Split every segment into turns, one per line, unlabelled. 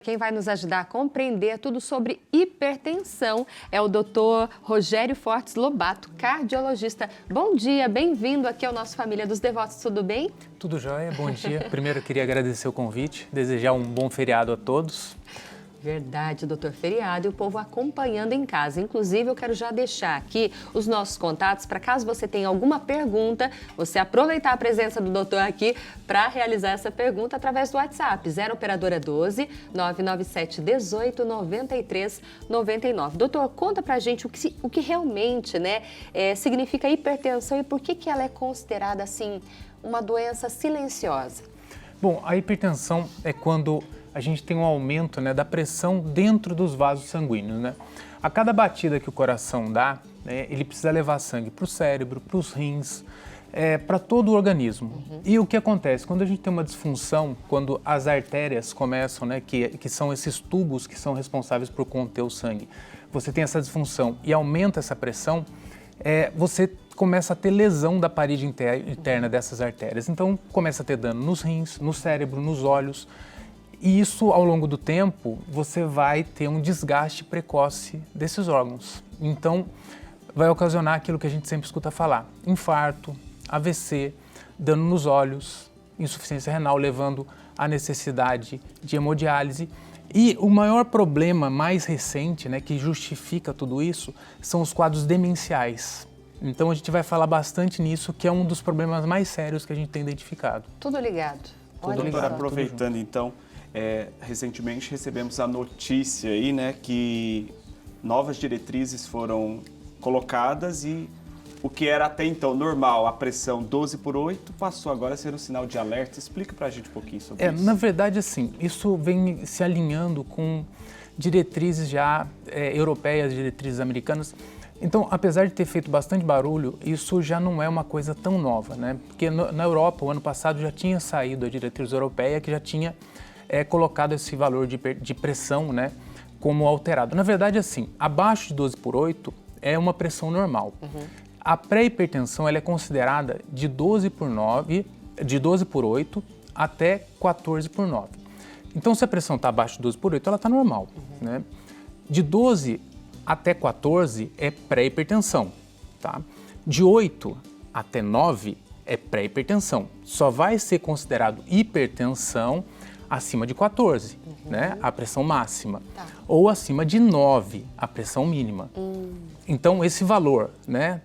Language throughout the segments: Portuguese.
Quem vai nos ajudar a compreender tudo sobre hipertensão é o Dr. Rogério Fortes Lobato, cardiologista. Bom dia, bem-vindo aqui ao nosso Família dos Devotos, tudo bem?
Tudo jóia, bom dia. Primeiro eu queria agradecer o convite, desejar um bom feriado a todos.
Verdade, doutor, feriado e o povo acompanhando em casa. Inclusive, eu quero já deixar aqui os nossos contatos para caso você tenha alguma pergunta, você aproveitar a presença do doutor aqui para realizar essa pergunta através do WhatsApp, 0 operadora 12 997 18 93 99. Doutor, conta pra gente o que realmente significa hipertensão e por que ela é considerada assim uma doença silenciosa.
Bom, a hipertensão é quando a gente tem um aumento da pressão dentro dos vasos sanguíneos. A cada batida que o coração dá, ele precisa levar sangue para o cérebro, para os rins, para todo o organismo. E o que acontece? Quando a gente tem uma disfunção, quando as artérias começam, que são esses tubos que são responsáveis por conter o sangue, você tem essa disfunção e aumenta essa pressão, você começa a ter lesão da parede interna dessas artérias. Então, começa a ter dano nos rins, no cérebro, nos olhos. E isso, ao longo do tempo, você vai ter um desgaste precoce desses órgãos. Então, vai ocasionar aquilo que a gente sempre escuta falar: infarto, AVC, dano nos olhos, insuficiência renal, levando à necessidade de hemodiálise. E o maior problema mais recente, que justifica tudo isso, são os quadros demenciais. Então, a gente vai falar bastante nisso, que é um dos problemas mais sérios que a gente tem identificado.
Tudo ligado.
Tudo ligado.
Doutora, aproveitando então, recentemente recebemos a notícia aí, que novas diretrizes foram colocadas e o que era até então normal, a pressão 12/8, passou agora a ser um sinal de alerta. Explica pra gente um pouquinho sobre isso.
Na verdade, assim, isso vem se alinhando com diretrizes já europeias, diretrizes americanas. Então, apesar de ter feito bastante barulho, isso já não é uma coisa tão nova, Porque na Europa, o ano passado, já tinha saído a diretriz europeia que já tinha colocado esse valor de pressão, como alterado. Na verdade, assim, abaixo de 12/8 é uma pressão normal. A pré-hipertensão ela é considerada de 12/8 até 14/9. Então, se a pressão está abaixo de 12/8, ela está normal, De 12 até 14 é pré-hipertensão, tá? De 8 até 9 é pré-hipertensão. Só vai ser considerado hipertensão acima de 14, a pressão máxima.
Tá.
Ou acima de 9, a pressão mínima. Então, esse valor,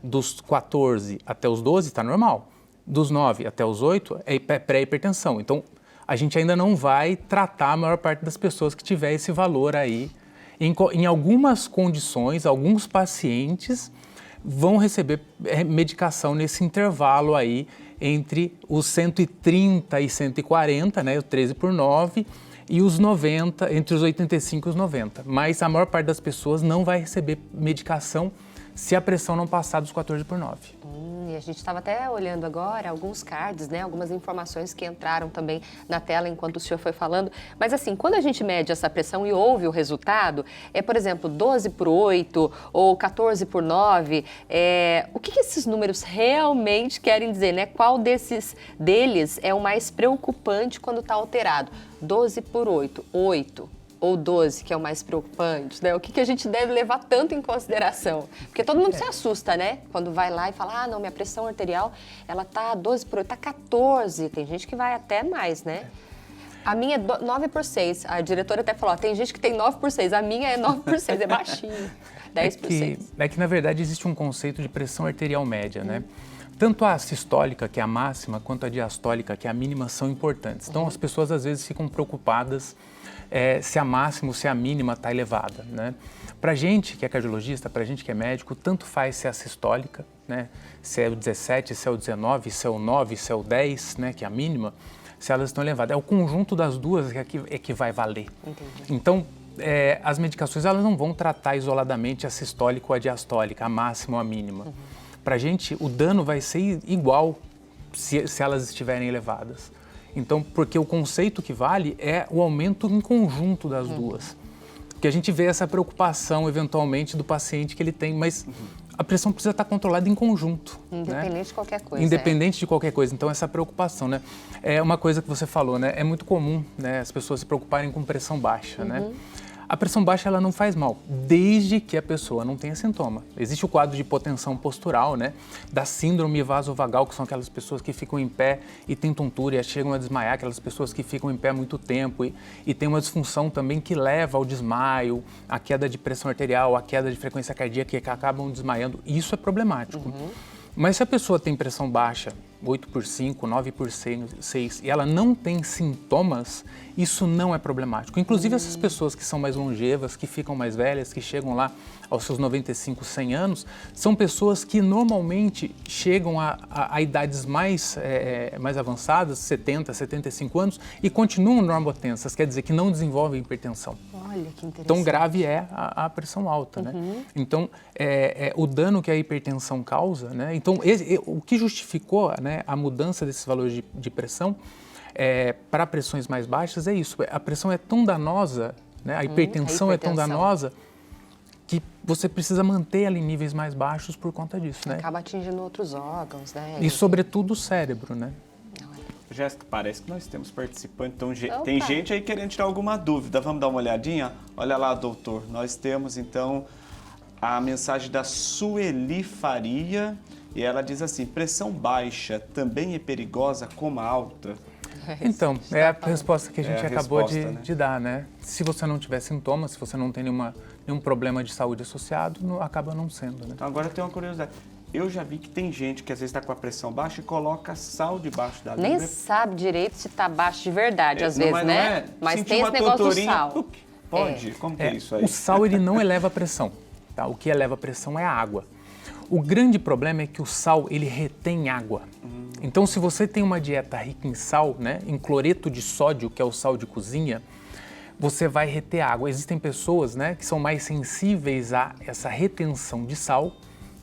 dos 14 até os 12 está normal. Dos 9 até os 8 é pré-hipertensão. Então, a gente ainda não vai tratar a maior parte das pessoas que tiver esse valor aí. Em algumas condições, alguns pacientes vão receber medicação nesse intervalo aí entre os 130 e 140, o 13/9, e os 90, entre os 85 e os 90. Mas a maior parte das pessoas não vai receber medicação se a pressão não passar dos 14/9.
E a gente estava até olhando agora alguns cards, algumas informações que entraram também na tela enquanto o senhor foi falando. Mas assim, quando a gente mede essa pressão e ouve o resultado, por exemplo, 12/8 ou 14/9, o que esses números realmente querem dizer, Qual deles é o mais preocupante quando está alterado? 12/8, 8 ou 12, que é o mais preocupante, O que a gente deve levar tanto em consideração? Porque todo mundo se assusta, Quando vai lá e fala, não, minha pressão arterial, ela tá 12/8, tá 14, tem gente que vai até mais, A minha é 9/6, a diretora até falou, tem gente que tem 9/6, a minha é 9/6, é baixinho, 10/6.
É que, na verdade, existe um conceito de pressão arterial média, Tanto a sistólica, que é a máxima, quanto a diastólica, que é a mínima, são importantes. Então, as pessoas, às vezes, ficam preocupadas se a máxima ou se a mínima está elevada, Para gente que é cardiologista, para gente que é médico, tanto faz se é a sistólica, Se é o 17, se é o 19, se é o 9, se é o 10, que é a mínima, se elas estão elevadas. É o conjunto das duas que vai valer.
Entendi.
Então, as medicações elas não vão tratar isoladamente a sistólica ou a diastólica, a máxima ou a mínima. Para a gente, o dano vai ser igual se elas estiverem elevadas. Então, porque o conceito que vale é o aumento em conjunto das duas. Porque a gente vê essa preocupação, eventualmente, do paciente que ele tem, mas a pressão precisa estar controlada em conjunto.
Independente
né?
de qualquer coisa.
Independente de qualquer coisa. Então, essa preocupação, né? É uma coisa que você falou, né? É muito comum, né, as pessoas se preocuparem com pressão baixa, né? A pressão baixa, ela não faz mal, desde que a pessoa não tenha sintoma. Existe o quadro de hipotensão postural, né? Da síndrome vasovagal, que são aquelas pessoas que ficam em pé e têm tontura e chegam a desmaiar, aquelas pessoas que ficam em pé há muito tempo e tem uma disfunção também que leva ao desmaio, à queda de pressão arterial, à queda de frequência cardíaca, que acabam desmaiando. Isso é problemático. Mas se a pessoa tem pressão baixa, 8/5, 9/6, e ela não tem sintomas, isso não é problemático. Inclusive essas pessoas que são mais longevas, que ficam mais velhas, que chegam lá aos seus 95, 100 anos, são pessoas que normalmente chegam a idades mais avançadas, 70, 75 anos, e continuam normotensas, quer dizer que não desenvolvem hipertensão.
Olha, que interessante.
Tão grave é a pressão alta, né? Então, o dano que a hipertensão causa, né? Então, o que justificou, né, a mudança desses valores de pressão para pressões mais baixas é isso. A pressão é tão danosa, né? A hipertensão é tão danosa que você precisa manter ela em níveis mais baixos por conta disso, né?
Acaba atingindo outros órgãos, né?
E sobretudo o cérebro, né?
Jéssica, parece que nós temos participantes, então tem gente aí querendo tirar alguma dúvida. Vamos dar uma olhadinha? Olha lá, doutor, nós temos então a mensagem da Sueli Faria e ela diz assim: pressão baixa também é perigosa como a alta?
Então, é a resposta que a gente acabou
né?
de dar, né? Se você não tiver sintomas, se você não tem nenhum problema de saúde associado, acaba não sendo, né?
Então agora tem uma curiosidade. Eu já vi que tem gente que às vezes está com a pressão baixa e coloca sal debaixo da língua.
Nem sabe direito se está baixo de verdade, às vezes,
mas
né?
Não é.
Mas
Sentir
tem esse negócio do
tonturinha,
sal.
Pode? Como que é isso aí?
O sal, ele não eleva a pressão, tá? O que eleva a pressão é a água. O grande problema é que o sal, ele retém água. Então, se você tem uma dieta rica em sal, né, em cloreto de sódio, que é o sal de cozinha, você vai reter água. Existem pessoas, né, que são mais sensíveis a essa retenção de sal.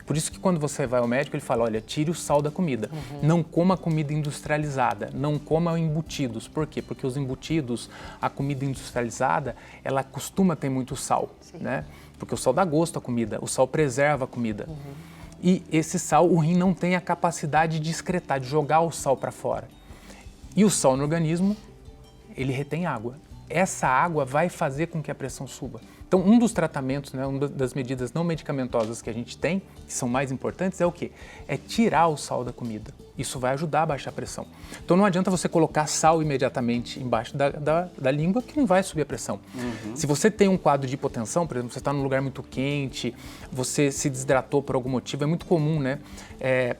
Por isso que quando você vai ao médico, ele fala, olha, tire o sal da comida. Não coma comida industrializada, não coma embutidos. Por quê? Porque os embutidos, a comida industrializada, ela costuma ter muito sal, né? Porque o sal dá gosto à comida, o sal preserva a comida. E esse sal, o rim não tem a capacidade de excretar, de jogar o sal para fora. E o sal no organismo, ele retém água. Essa água vai fazer com que a pressão suba. Então, um dos tratamentos, né, uma das medidas não medicamentosas que a gente tem, que são mais importantes, é o quê? É tirar o sal da comida. Isso vai ajudar a baixar a pressão. Então, não adianta você colocar sal imediatamente embaixo da língua, que não vai subir a pressão. Se você tem um quadro de hipotensão, por exemplo, você está num lugar muito quente, você se desidratou por algum motivo, é muito comum, né?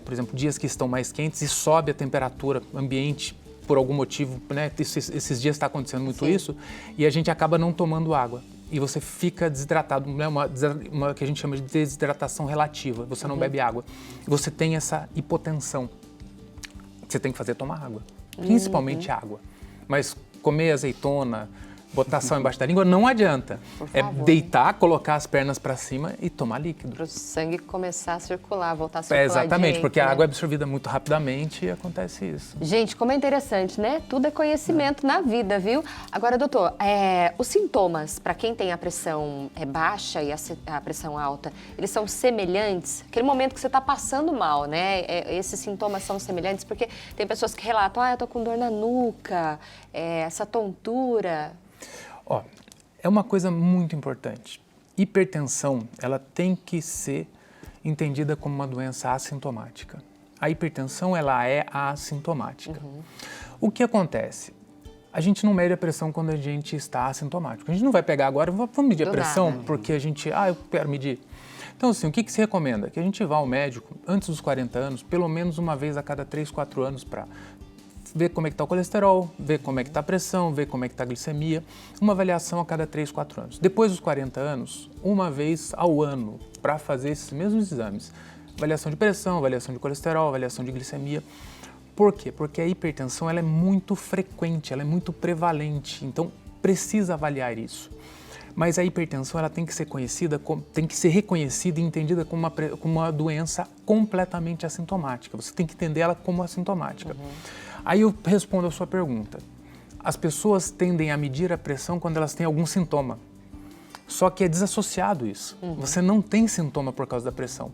Por exemplo, dias que estão mais quentes e sobe a temperatura ambiente por algum motivo, né? Esses dias está acontecendo muito isso, e a gente acaba não tomando água. E você fica desidratado, né? uma que a gente chama de desidratação relativa, você não bebe água. Você tem essa hipotensão. O que você tem que fazer é tomar água, principalmente água. Mas comer azeitona, botar sal embaixo da língua, não adianta. É deitar, colocar as pernas para cima e tomar líquido.
Para o sangue começar a circular, voltar a circular
Exatamente,
direito,
porque a
né?
água é absorvida muito rapidamente e acontece isso.
Gente, como é interessante, né? Tudo é conhecimento na vida, viu? Agora, doutor, os sintomas para quem tem a pressão baixa e a pressão alta, eles são semelhantes? Aquele momento que você está passando mal, né? Esses sintomas são semelhantes? Porque tem pessoas que relatam, eu tô com dor na nuca, essa tontura.
Ó, é uma coisa muito importante. Hipertensão, ela tem que ser entendida como uma doença assintomática. A hipertensão, ela é assintomática. O que acontece? A gente não mede a pressão quando a gente está assintomático. A gente não vai pegar agora, vamos medir a pressão, porque a gente, eu quero medir. Então, assim, o que se recomenda? Que a gente vá ao médico antes dos 40 anos, pelo menos uma vez a cada 3, 4 anos para ver como é que está o colesterol, ver como é que está a pressão, ver como é que está a glicemia. Uma avaliação a cada 3, 4 anos. Depois dos 40 anos, uma vez ao ano, para fazer esses mesmos exames. Avaliação de pressão, avaliação de colesterol, avaliação de glicemia. Por quê? Porque a hipertensão ela é muito frequente, ela é muito prevalente. Então, precisa avaliar isso. Mas a hipertensão ela tem que ser conhecida, tem que ser reconhecida e entendida como uma doença completamente assintomática. Você tem que entender ela como assintomática. Aí eu respondo a sua pergunta. As pessoas tendem a medir a pressão quando elas têm algum sintoma. Só que é desassociado isso. Você não tem sintoma por causa da pressão.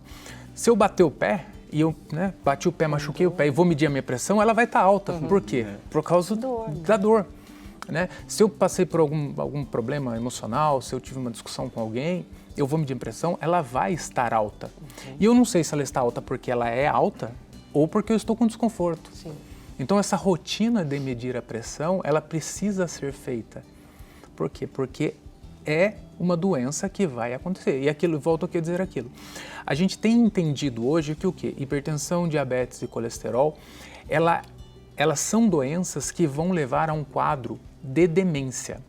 Se eu bater o pé, e eu bati o pé, machuquei o pé e vou medir a minha pressão, ela vai estar alta. Por quê? Por causa da dor. Né? Se eu passei por algum problema emocional, se eu tive uma discussão com alguém, eu vou medir a pressão, ela vai estar alta. E eu não sei se ela está alta porque ela é alta ou porque eu estou com desconforto.
Sim.
Então essa rotina de medir a pressão, ela precisa ser feita. Por quê? Porque é uma doença que vai acontecer. E aquilo, volto aqui a dizer aquilo. A gente tem entendido hoje que o quê? Hipertensão, diabetes e colesterol, elas são doenças que vão levar a um quadro de demência,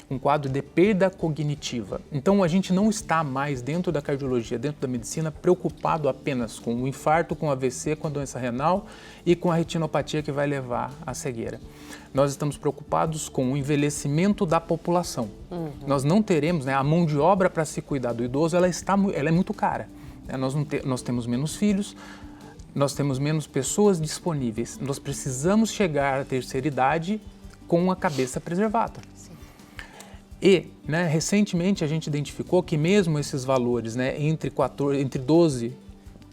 um quadro de perda cognitiva. Então a gente não está mais dentro da cardiologia, dentro da medicina, preocupado apenas com o infarto, com o AVC, com a doença renal e com a retinopatia que vai levar à cegueira. Nós estamos preocupados com o envelhecimento da população. Nós não teremos, a mão de obra para se cuidar do idoso, ela é muito cara. Nós temos menos filhos, nós temos menos pessoas disponíveis. Nós precisamos chegar à terceira idade com a cabeça preservada.
Sim.
E, recentemente, a gente identificou que mesmo esses valores, entre 12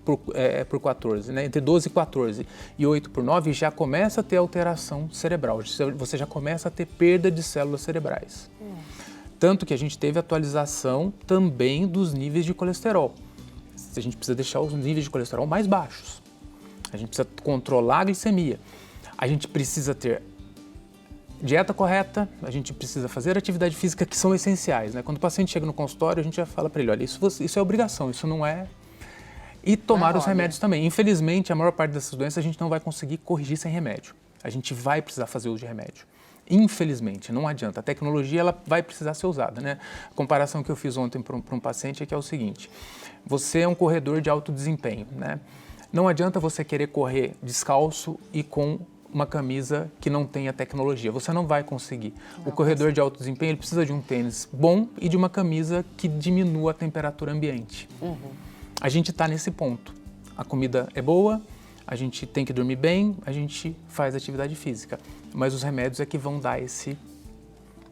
por 14, entre 12 e 14 e 8 por 9, já começa a ter alteração cerebral, você já começa a ter perda de células cerebrais. Tanto que a gente teve atualização também dos níveis de colesterol. A gente precisa deixar os níveis de colesterol mais baixos. A gente precisa controlar a glicemia. A gente precisa ter dieta correta, a gente precisa fazer atividade física, que são essenciais. Quando o paciente chega no consultório, a gente já fala para ele, olha, isso é obrigação, isso não é... E tomar os remédios também. Infelizmente, a maior parte dessas doenças a gente não vai conseguir corrigir sem remédio. A gente vai precisar fazer uso de remédio. Infelizmente, não adianta. A tecnologia ela vai precisar ser usada. A comparação que eu fiz ontem para um paciente é que é o seguinte, você é um corredor de alto desempenho. Não adianta você querer correr descalço e com uma camisa que não tenha tecnologia. Você não vai conseguir. O corredor de alto desempenho ele precisa de um tênis bom e de uma camisa que diminua a temperatura ambiente. A gente está nesse ponto. A comida é boa, a gente tem que dormir bem, a gente faz atividade física. Mas os remédios é que vão dar esse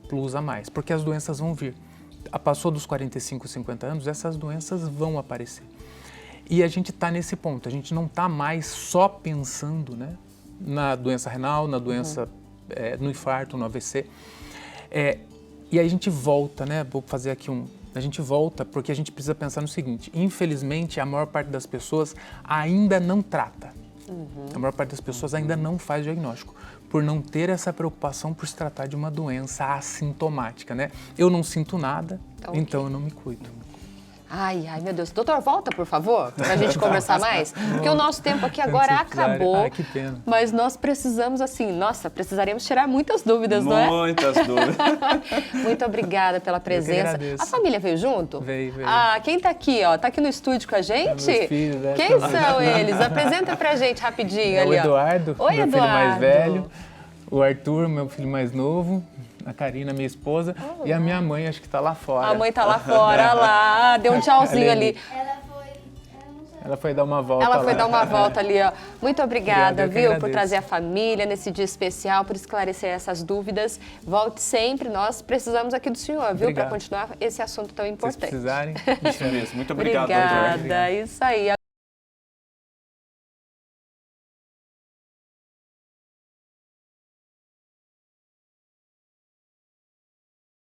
plus a mais, porque as doenças vão vir. Passou dos 45, 50 anos, essas doenças vão aparecer. E a gente está nesse ponto, a gente não está mais só pensando na doença renal, na doença, no infarto, no AVC. E aí a gente volta, vou fazer aqui a gente volta porque a gente precisa pensar no seguinte, infelizmente a maior parte das pessoas ainda não trata. A maior parte das pessoas ainda não faz diagnóstico, por não ter essa preocupação por se tratar de uma doença assintomática, Eu não sinto nada, então eu não me cuido.
Ai, meu Deus. Doutor, volta, por favor, para a gente conversar mais. Porque o nosso tempo aqui agora acabou.
Ai, que pena.
Mas nós precisamos, precisaríamos tirar muitas dúvidas, não é?
Muitas dúvidas.
Muito obrigada pela presença. A família veio junto?
Veio.
Quem tá aqui, ó? Tá aqui no estúdio com a gente?
Meus filhos,
Quem são eles? Apresenta pra gente rapidinho ali,
o Eduardo,
Oi,
meu
Eduardo.
filho mais velho. O Arthur, meu filho mais novo. A Karina, minha esposa, e a minha mãe, acho que está lá fora.
A mãe está lá fora, olha lá, deu um tchauzinho ali.
Ela foi dar uma volta
Ela foi
lá.
dar uma volta ali, ó. Muito obrigada,
Obrigado,
viu, por trazer a família nesse dia especial, por esclarecer essas dúvidas. Volte sempre, nós precisamos aqui do senhor, viu, para continuar esse assunto tão importante.
Se precisarem,
Isso mesmo. Muito obrigado, doutor.
Obrigada, isso aí.